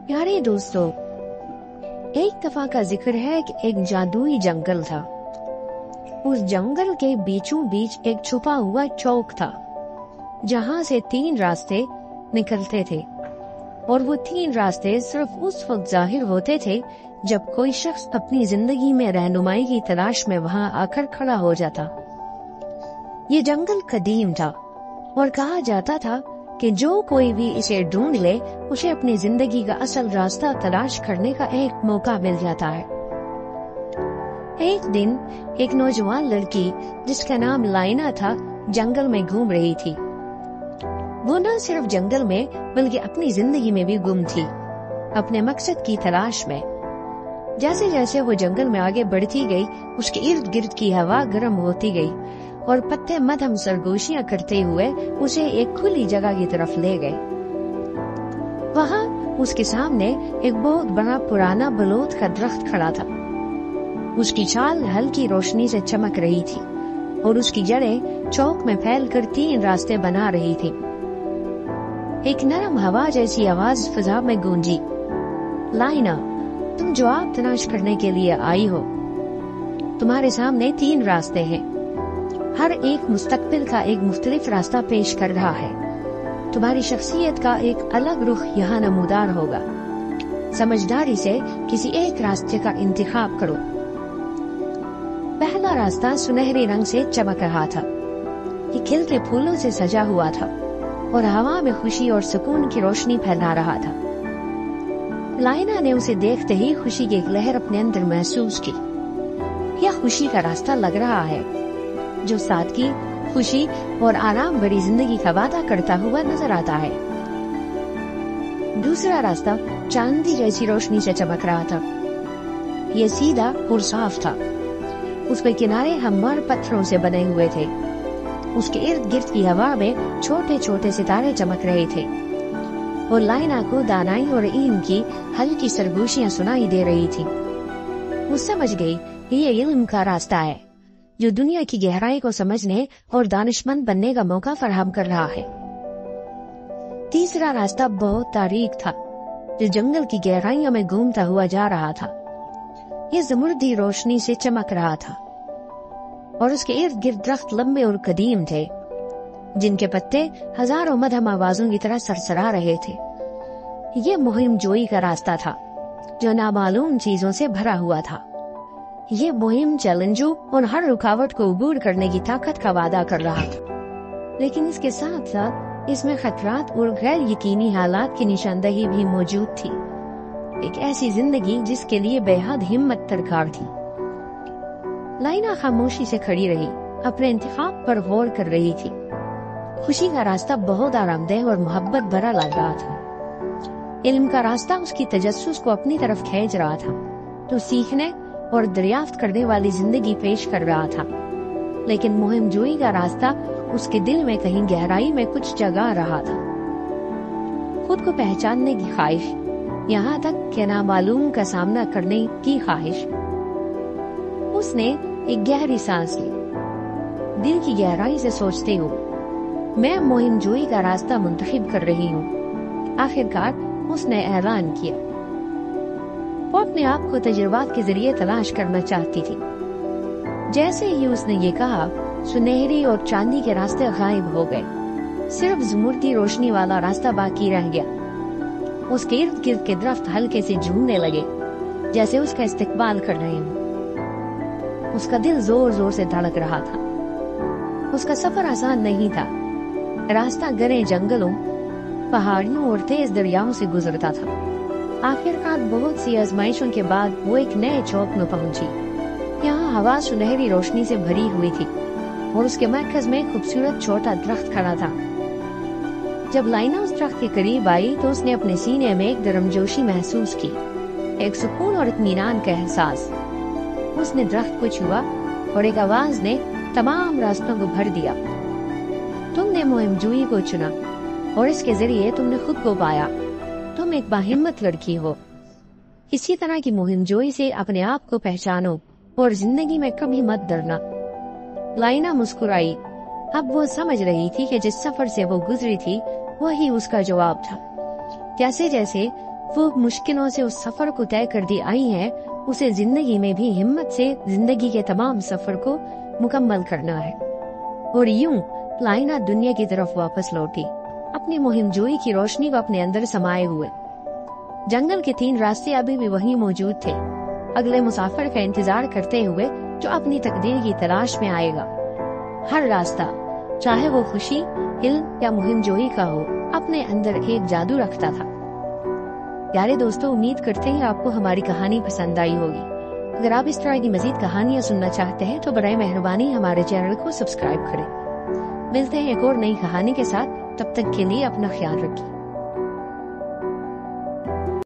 प्यारे दोस्तों, एक दफा का जिक्र है कि एक जादुई जंगल था। उस जंगल के बीचों बीच एक छुपा हुआ चौक था, जहाँ से 3 रास्ते निकलते थे, और वो 3 रास्ते सिर्फ उस वक्त जाहिर होते थे जब कोई शख्स अपनी जिंदगी में रहनुमाई की तलाश में वहाँ आकर खड़ा हो जाता। ये जंगल कदीम था और कहा जाता था कि जो कोई भी इसे ढूंढ ले उसे अपनी जिंदगी का असल रास्ता तलाश करने का एक मौका मिल जाता है। एक दिन एक नौजवान लड़की जिसका नाम लाइना था जंगल में घूम रही थी। वो न सिर्फ जंगल में बल्कि अपनी जिंदगी में भी गुम थी, अपने मकसद की तलाश में। जैसे जैसे वो जंगल में आगे बढ़ती गई, उसके इर्द गिर्द की हवा गर्म होती गई और पत्ते मध्यम सरगोशियां करते हुए उसे एक खुली जगह की तरफ ले गए। वहाँ उसके सामने एक बहुत बड़ा पुराना बलोत का दरख्त खड़ा था। उसकी छाल हल्की रोशनी से चमक रही थी और उसकी जड़ें चौक में फैलकर 3 रास्ते बना रही थी। एक नरम हवा जैसी आवाज फिजा में गूंजी, लाइना, तुम जवाब तलाश करने के लिए आई हो। तुम्हारे सामने 3 रास्ते हैं, हर एक मुस्तकबिल का एक मुख्तलिफ रास्ता पेश कर रहा है। तुम्हारी शख्सियत का एक अलग रुख यहाँ नमूदार होगा। समझदारी से किसी एक रास्ते का इंतखाब करो। पहला रास्ता सुनहरे रंग से चमक रहा था। ये खिलते फूलों से सजा हुआ था और हवा में खुशी और सुकून की रोशनी फैला रहा था। लाइना ने उसे देखते ही खुशी की एक लहर अपने अंदर महसूस की। यह खुशी का रास्ता लग रहा है जो सादगी, खुशी और आराम भरी जिंदगी का वादा करता हुआ नजर आता है। दूसरा रास्ता चांदी जैसी रोशनी से चमक रहा था। यह सीधा और साफ था। उसके किनारे हमवार पत्थरों से बने हुए थे। उसके इर्द गिर्द की हवा में छोटे छोटे सितारे चमक रहे थे और लाइना को दानाई और इल्म की हल्की सरगोशियां सुनाई दे रही थी। वो समझ गई कि ये इल्म का रास्ता है जो दुनिया की गहराई को समझने और दानिशमंद बनने का मौका फराहम कर रहा है। तीसरा रास्ता बहुत तारीक था, जो जंगल की गहराइयों में घूमता हुआ जा रहा था। ये ज़मुर्दी रोशनी से चमक रहा था और उसके इर्द गिर्द दरख्त लंबे और कदीम थे, जिनके पत्ते हजारों मध्यम आवाजों की तरह सरसरा रहे थे। ये मुहिम जोई का रास्ता था जो नामालूम चीजों से भरा हुआ था। ये मुहिम चैलेंजों और हर रुकावट को अबूर करने की ताकत का वादा कर रहा था, लेकिन इसके साथ साथ इसमें खतरात और गैर यकीनी हालात की निशानदही भी मौजूद थी। एक ऐसी जिंदगी जिसके लिए बेहद हिम्मत दरकार थी। लाइना खामोशी से खड़ी रही, अपने इंतखाब पर गौर कर रही थी। खुशी का रास्ता बहुत आरामदेह और मोहब्बत भरा लग रहा था। इल्म का रास्ता उसकी तजस्सुस को अपनी तरफ खींच रहा था, तो सीखने और दरियाफ्त करने वाली जिंदगी पेश कर रहा था। लेकिन मुहिम जोई का रास्ता उसके दिल में कहीं गहराई में कुछ जगा रहा था। खुद को पहचानने की ख्वाहिश, यहाँ तक कि नामालूम का सामना करने की ख्वाहिश। उसने एक गहरी सांस ली, दिल की गहराई से सोचते हुए, मैं मुहिम जोई का रास्ता मुंतखब कर रही हूँ। आखिरकार उसने ऐलान किया। वो अपने आप को तजुर्बात के जरिए तलाश करना चाहती थी। जैसे ही उसने ये कहा, सुनहरी और चांदी के रास्ते गायब हो गए। सिर्फ ज़मुर्दी रोशनी वाला रास्ता बाकी रह गया। उसके इर्द गिर्द के दरख्त हल्के से झूमने लगे, जैसे उसका इस्तकबाल कर रहे हों। उसका दिल जोर जोर से धड़क रहा था। उसका सफर आसान नहीं था। रास्ता घने जंगलों, पहाड़ियों और तेज दरियाओं से गुजरता था। आखिरकार बहुत सी आजमाइशों के बाद वो एक नए चौक में पहुंची। यहाँ हवा सुनहरी रोशनी से भरी हुई थी और उसके मरकज में खूबसूरत छोटा दरख्त खड़ा था। जब लाइना उस दरख्त के करीब आई तो उसने अपने सीने में एक गर्मजोशी महसूस की, एक सुकून और इत्मीनान का एहसास। उसने दरख्त को छुआ और एक आवाज ने तमाम रास्तों को भर दिया। तुमने मुहिम जोई को चुना और इसके जरिए तुमने खुद को पाया। तुम एक बाहिम्मत लड़की हो। इसी तरह की मुहिम जोई से अपने आप को पहचानो और जिंदगी में कभी मत डरना। लाइना मुस्कुराई। अब वो समझ रही थी कि जिस सफर से वो गुजरी थी वही उसका जवाब था। जैसे जैसे وہ مشکلوں سے اس سفر کو طے کر دی آئی ہیں، اسے زندگی میں بھی ہمت سے زندگی کے تمام سفر کو مکمل کرنا ہے۔ اور یوں لائنا دنیا کی طرف واپس لوٹی، اپنی مہم جوئی کی روشنی کو اپنے اندر سمائے ہوئے۔ جنگل کے 3 راستے ابھی بھی وہیں موجود تھے، اگلے مسافر کا انتظار کرتے ہوئے جو اپنی تقدیر کی تلاش میں آئے گا۔ ہر راستہ، چاہے وہ خوشی، علم یا مہم جوئی کا ہو، اپنے اندر ایک جادو رکھتا تھا۔ پیارے دوستو، امید کرتے ہیں آپ کو ہماری کہانی پسند آئی ہوگی۔ اگر آپ اس طرح کی مزید کہانیاں سننا چاہتے ہیں تو برائے مہربانی ہمارے چینل کو سبسکرائب کریں۔ ملتے ہیں ایک اور نئی کہانی کے ساتھ، تب تک کے لیے اپنا خیال رکھیں۔